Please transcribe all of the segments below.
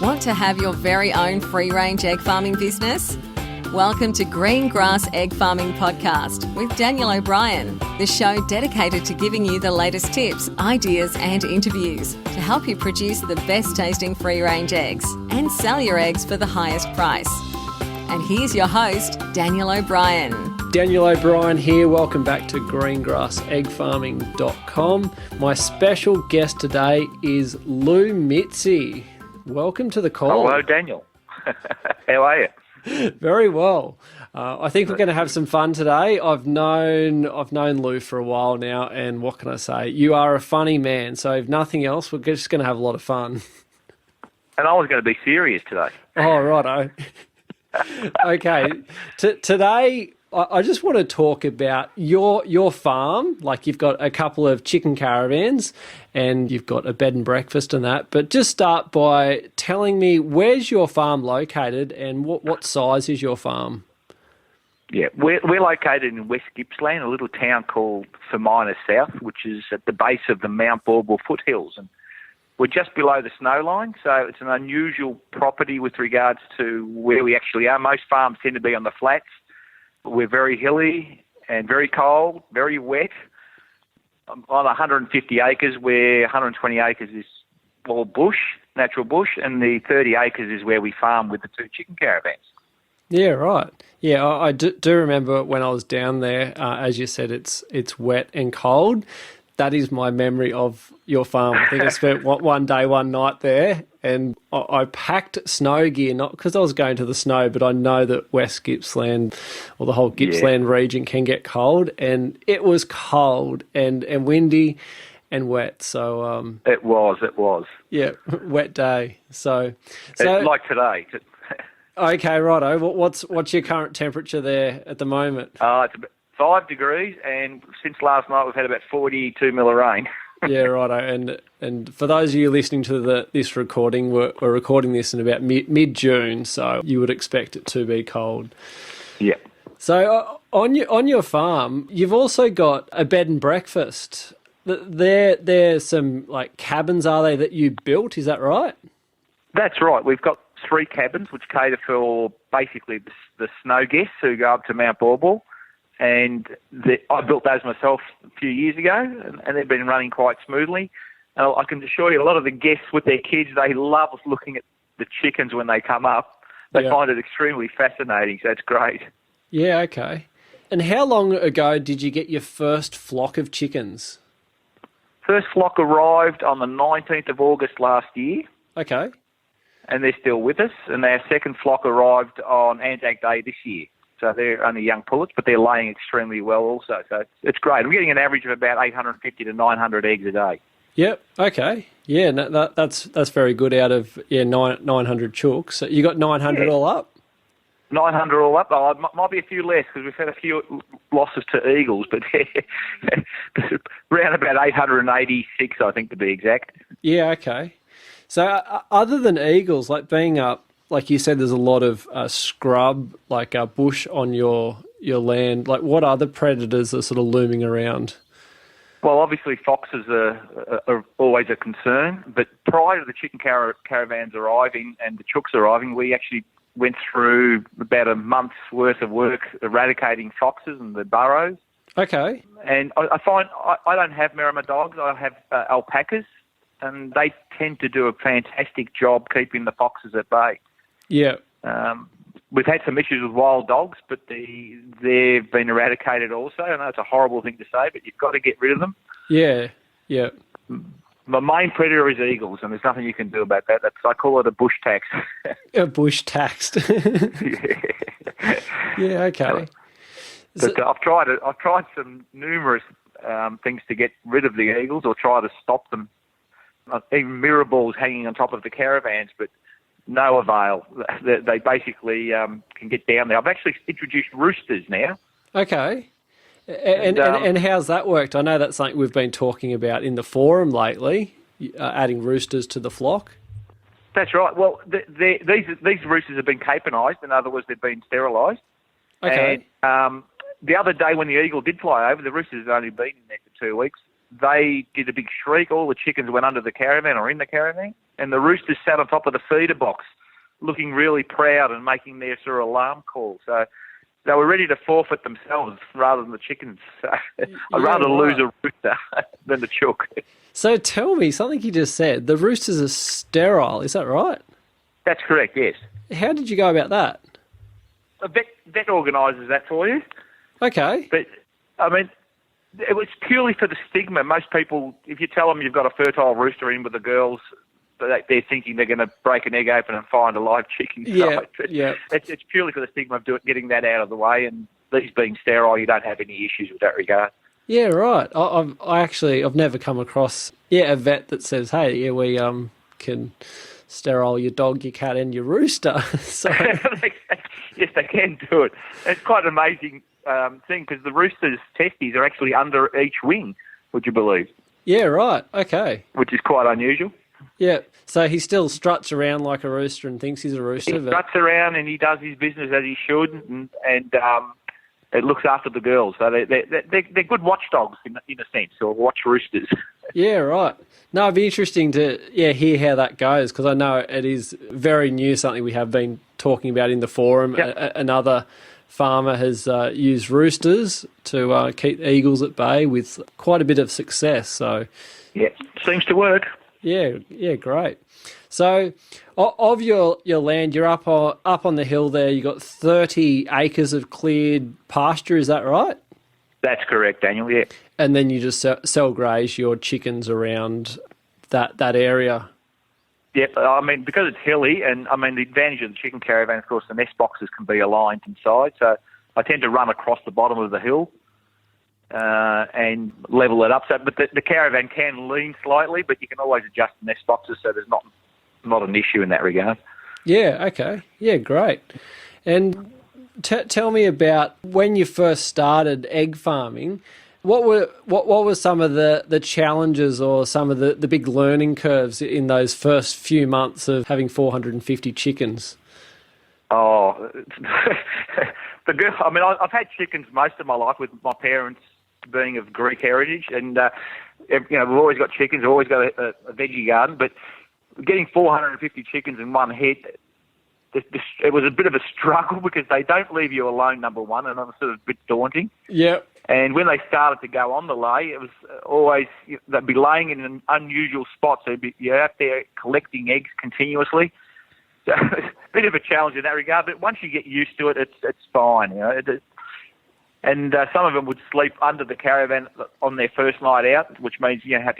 Want to have your very own free-range egg farming business? Welcome to Green Grass Egg Farming Podcast with Daniel O'Brien, the show dedicated to giving you the latest tips, ideas and interviews to help you produce the best tasting free-range eggs and sell your eggs for the highest price. And here's your host, Daniel O'Brien. Daniel O'Brien here. Welcome back to greengrasseggfarming.com. My special guest today is Mitzy. Welcome to the call. Hello, Daniel. How are you? Very well. I think we're going to have some fun today. I've known Lou for a while now, and what can I say? You are a funny man, so if nothing else, we're just going to have a lot of fun. And I was going to be serious today. Oh, righto. Okay. Today, I just want to talk about your farm. Like, you've got a couple of chicken caravans and you've got a bed and breakfast and that. But just start by telling me, where's your farm located and what size is your farm? Yeah, we're located in West Gippsland, a little town called Fermina South, which is at the base of the Mount Bauble foothills. And we're just below the snow line, so it's an unusual property with regards to where we actually are. Most farms tend to be on the flats. We're very hilly and very cold, very wet. On 150 acres, where 120 acres is all bush, natural bush, and the 30 acres is where we farm with the two chicken caravans. Yeah, right. Yeah, I do remember when I was down there, as you said, it's wet and cold. That is my memory of your farm. I think I spent one day, one night there, and I packed snow gear, not because I was going to the snow, but I know that West Gippsland or the whole Gippsland region can get cold, and it was cold and windy and wet. So It was. Yeah, wet day. So it's like today. Okay, righto. What's your current temperature there at the moment? It's about 5 degrees, and since last night we've had about 42 mil of rain. Yeah, righto. And for those of you listening to this recording, we're recording this in about mid-June, so you would expect it to be cold. Yeah. So on your farm, you've also got a bed and breakfast. There's some like cabins, are they, that you built? Is that right? That's right. We've got 3 cabins which cater for basically the snow guests who go up to Mount Bauble. And I built those myself a few years ago, and they've been running quite smoothly. And I can assure you, a lot of the guests with their kids, they love looking at the chickens when they come up. They find it extremely fascinating, so it's great. Yeah, okay. And how long ago did you get your first flock of chickens? First flock arrived on the 19th of August last year. Okay. And they're still with us. And our second flock arrived on Anzac Day this year. So they're only young pullets, but they're laying extremely well also. So it's great. We're getting an average of about 850 to 900 eggs a day. Yep. Okay. Yeah, that's very good out of 900 chooks. So you got 900 all up? 900 all up. Oh, it might be a few less because we've had a few losses to eagles, but around about 886, I think, to be exact. Yeah, okay. So other than eagles, like being up, like you said, there's a lot of scrub, like bush on your land. Like, what other predators are sort of looming around? Well, obviously foxes are always a concern. But prior to the chicken caravans arriving and the chooks arriving, we actually went through about a month's worth of work eradicating foxes and the burrows. Okay. And I find I don't have Merima dogs. I have alpacas, and they tend to do a fantastic job keeping the foxes at bay. Yeah. We've had some issues with wild dogs, but they've been eradicated also. I know it's a horrible thing to say, but you've got to get rid of them. Yeah, yeah. My main predator is eagles, and there's nothing you can do about that. I call it a bush tax. A bush taxed. Yeah, okay. But I've tried some numerous things to get rid of the eagles or try to stop them. Even mirror balls hanging on top of the caravans, but no avail. They basically can get down there. I've actually introduced roosters now. Okay. And how's that worked? I know that's something we've been talking about in the forum lately, adding roosters to the flock. That's right. Well, these roosters have been caponized. In other words, they've been sterilised. Okay. And the other day when the eagle did fly over, the roosters had only been in there for 2 weeks. They did a big shriek. All the chickens went under the caravan or in the caravan. and the roosters sat on top of the feeder box, looking really proud and making their sort of alarm call. So they were ready to forfeit themselves rather than the chickens. So I'd rather lose a rooster than the chook. So tell me, something you just said, the roosters are sterile, is that right? That's correct, yes. How did you go about that? A vet organises that for you. Okay. But, I mean, it was purely for the stigma. Most people, if you tell them you've got a fertile rooster in with the girls, they're thinking they're going to break an egg open and find a live chicken. Yeah, yeah. It's purely for the stigma of getting that out of the way, and these being sterile, you don't have any issues with that regard. Yeah, right. I've never come across a vet that says, hey, yeah, we can sterile your dog, your cat, and your rooster. So yes, they can do it. It's quite an amazing thing because the rooster's testes are actually under each wing. Would you believe? Yeah, right. Okay. Which is quite unusual. Yeah, so he still struts around like a rooster and thinks he's a rooster. He struts around and he does his business as he should, and it looks after the girls. So they're good watchdogs in a sense, or watch roosters. Yeah, right. No, it'd be interesting to hear how that goes, because I know it is very new, something we have been talking about in the forum. Yep. Another farmer has used roosters to keep eagles at bay with quite a bit of success. So yeah, seems to work. Yeah, great. So, of your land, you're up on the hill there. You got 30 acres of cleared pasture. Is that right? That's correct, Daniel. Yeah. And then you just sell graze your chickens around that area. Yep. I mean, because it's hilly, and I mean the advantage of the chicken caravan, of course, the nest boxes can be aligned inside. So I tend to run across the bottom of the hill. And level it up. So, but the caravan can lean slightly, but you can always adjust the nest boxes, so there's not an issue in that regard. Yeah. Okay. Yeah. Great. And tell me about when you first started egg farming. What were some of the challenges or some of the big learning curves in those first few months of having 450 chickens? Oh, I mean, I've had chickens most of my life with my parents being of Greek heritage, and we've always got chickens, we've always got a veggie garden, but getting 450 chickens in one head, it was a bit of a struggle because they don't leave you alone, number one, and it was sort of a bit daunting. Yeah. And when they started to go on the lay, it was always, they'd be laying in an unusual spot, so you're out there collecting eggs continuously. So it's a bit of a challenge in that regard, but once you get used to it, it's fine, And some of them would sleep under the caravan on their first night out, which means you have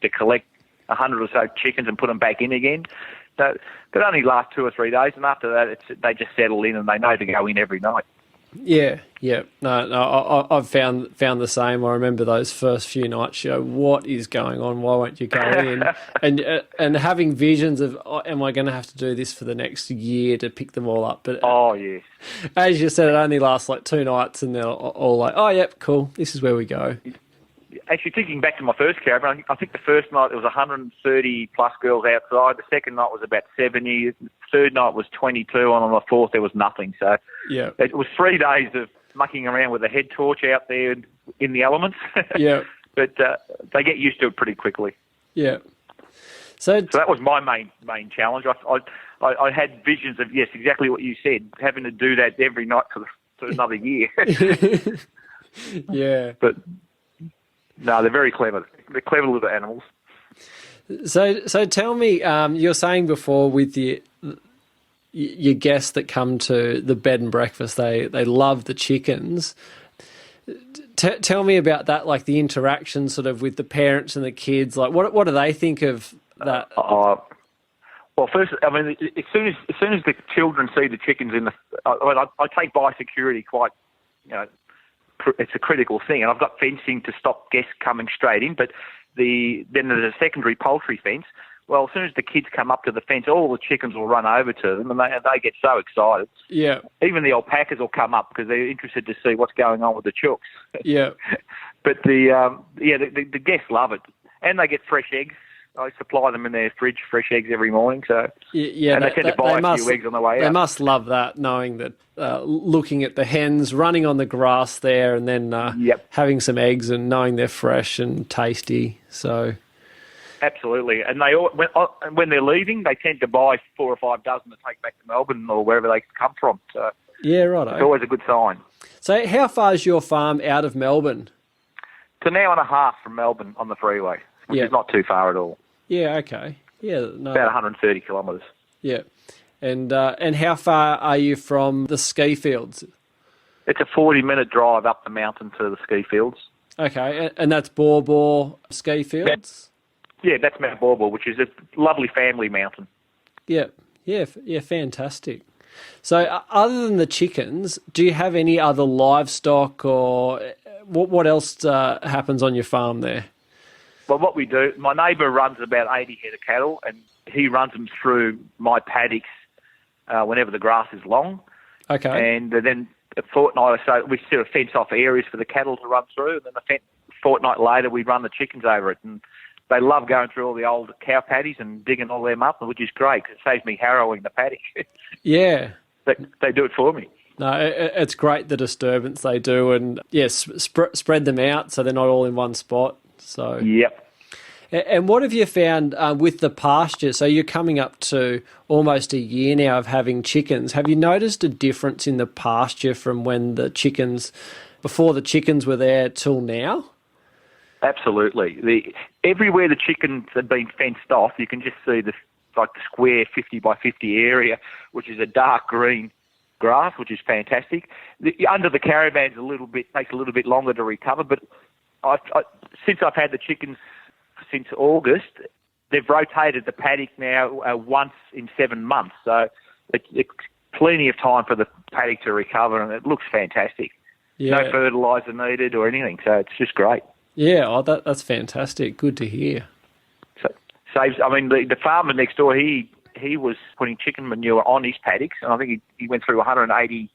to collect 100 or so chickens and put them back in again. So it only lasts 2 or 3 days, and after that, they just settle in and they know to go in every night. Yeah. No, I've found the same. I remember those first few nights. What is going on? Why won't you go in? and having visions of, am I going to have to do this for the next year to pick them all up? But yes. As you said, it only lasts like 2 nights, and they're all like, oh, yep, cool. This is where we go. Actually, thinking back to my first caravan, I think the first night there was 130 plus girls outside. The second night was about 70. The third night was 22, and on the fourth there was nothing. So yeah, it was 3 days of mucking around with a head torch out there in the elements. Yeah, but they get used to it pretty quickly. Yeah. So that was my main challenge. I had visions of, yes, exactly what you said, having to do that every night for another year. Yeah. But no, they're very clever. They're clever little animals. So tell me, you're saying before with your guests that come to the bed and breakfast, they love the chickens. Tell me about that, like the interaction sort of with the parents and the kids. Like, what do they think of that? Well, first, I mean, as soon as the children see the chickens I take biosecurity quite, it's a critical thing, and I've got fencing to stop guests coming straight in. But then there's a secondary poultry fence. Well, as soon as the kids come up to the fence, all the chickens will run over to them, and they get so excited. Yeah. Even the alpacas will come up because they're interested to see what's going on with the chooks. Yeah. But the guests love it, and they get fresh eggs. I supply them in their fridge, fresh eggs every morning. So yeah, and they tend to buy a few eggs on the way out. They must love that, knowing that, looking at the hens running on the grass there, and then having some eggs and knowing they're fresh and tasty. So Absolutely. And when they're leaving, they tend to buy 4 or 5 dozen to take back to Melbourne or wherever they come from. So Yeah, right. it's always a good sign. So how far is your farm out of Melbourne? It's an hour and a half from Melbourne on the freeway, which is not too far at all. Yeah, okay. Yeah, no. About 130 kilometres. Yeah. And how far are you from the ski fields? It's a 40-minute drive up the mountain to the ski fields. Okay, and that's Bor ski fields? That's Mount Borbor, which is a lovely family mountain. Yeah, fantastic. So other than the chickens, do you have any other livestock, or what else happens on your farm there? Well, what we do, my neighbour runs about 80 head of cattle, and he runs them through my paddocks whenever the grass is long. Okay. And then a fortnight or so, we sort of fence off areas for the cattle to run through, and then a fortnight later, we run the chickens over it. And they love going through all the old cow paddies and digging all them up, which is great because it saves me harrowing the paddock. Yeah. They do it for me. No, it's great, the disturbance they do, and yes, spread them out so they're not all in one spot. So Yep. And what have you found with the pasture? So you're coming up to almost a year now of having chickens. Have you noticed a difference in the pasture from when before the chickens were there till now? Absolutely. Everywhere the chickens have been fenced off, you can just see the square 50 by 50 area, which is a dark green grass, which is fantastic. Under the caravans takes a little bit longer to recover, but since I've had the chickens since August, they've rotated the paddock now once in 7 months, so it's plenty of time for the paddock to recover, and it looks fantastic. Yeah. No fertiliser needed or anything, so it's just great. Yeah, that's fantastic. Good to hear. So saves. I mean, the farmer next door, he was putting chicken manure on his paddocks, and I think he went through 180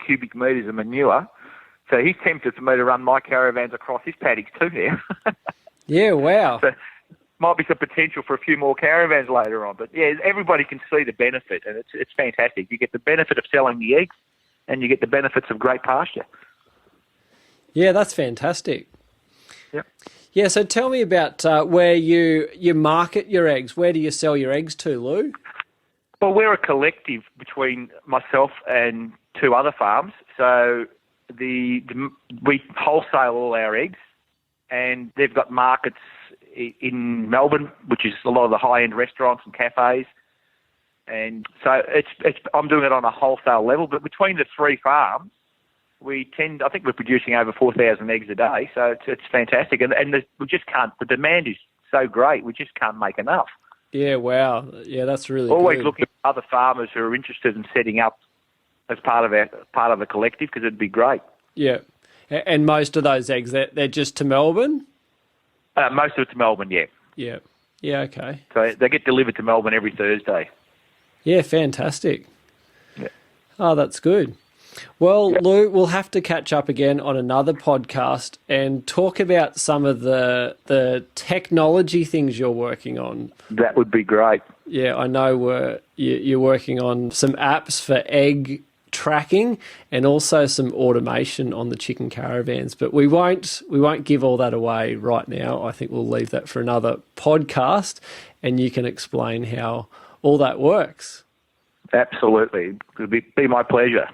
cubic metres of manure. So he's tempted for me to run my caravans across his paddocks too now. Yeah, wow. So might be some potential for a few more caravans later on. But yeah, everybody can see the benefit, and it's fantastic. You get the benefit of selling the eggs, and you get the benefits of great pasture. Yeah, that's fantastic. Yep. Yeah, so tell me about where you market your eggs. Where do you sell your eggs to, Lou? Well, we're a collective between myself and 2 other farms. So we wholesale all our eggs, and they've got markets in Melbourne, which is a lot of the high-end restaurants and cafes. And so I'm doing it on a wholesale level, but between the 3 farms, I think we're producing over 4,000 eggs a day, so it's fantastic. And we just can't, the demand is so great, we just can't make enough. Yeah, wow. Yeah, that's really Always good. looking at other farmers who are interested in setting up as part of the collective, because it'd be great. Yeah. And most of those eggs, they're just to Melbourne? Most of it's to Melbourne, yeah. Yeah. Yeah, okay. So they get delivered to Melbourne every Thursday. Yeah, fantastic. Yeah. Oh, that's good. Well, yep. Lou, we'll have to catch up again on another podcast and talk about some of the technology things you're working on. That would be great. Yeah, I know you're working on some apps for egg tracking and also some automation on the chicken caravans, but we won't give all that away right now. I think we'll leave that for another podcast, and you can explain how all that works. Absolutely. It'll be my pleasure.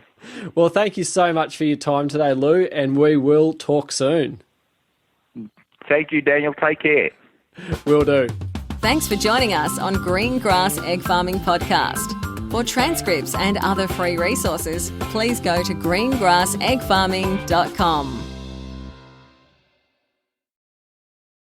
Well, thank you so much for your time today, Lou, and we will talk soon. Thank you, Daniel. Take care. Will do. Thanks for joining us on Green Grass Egg Farming Podcast. For transcripts and other free resources, please go to greengrasseggfarming.com.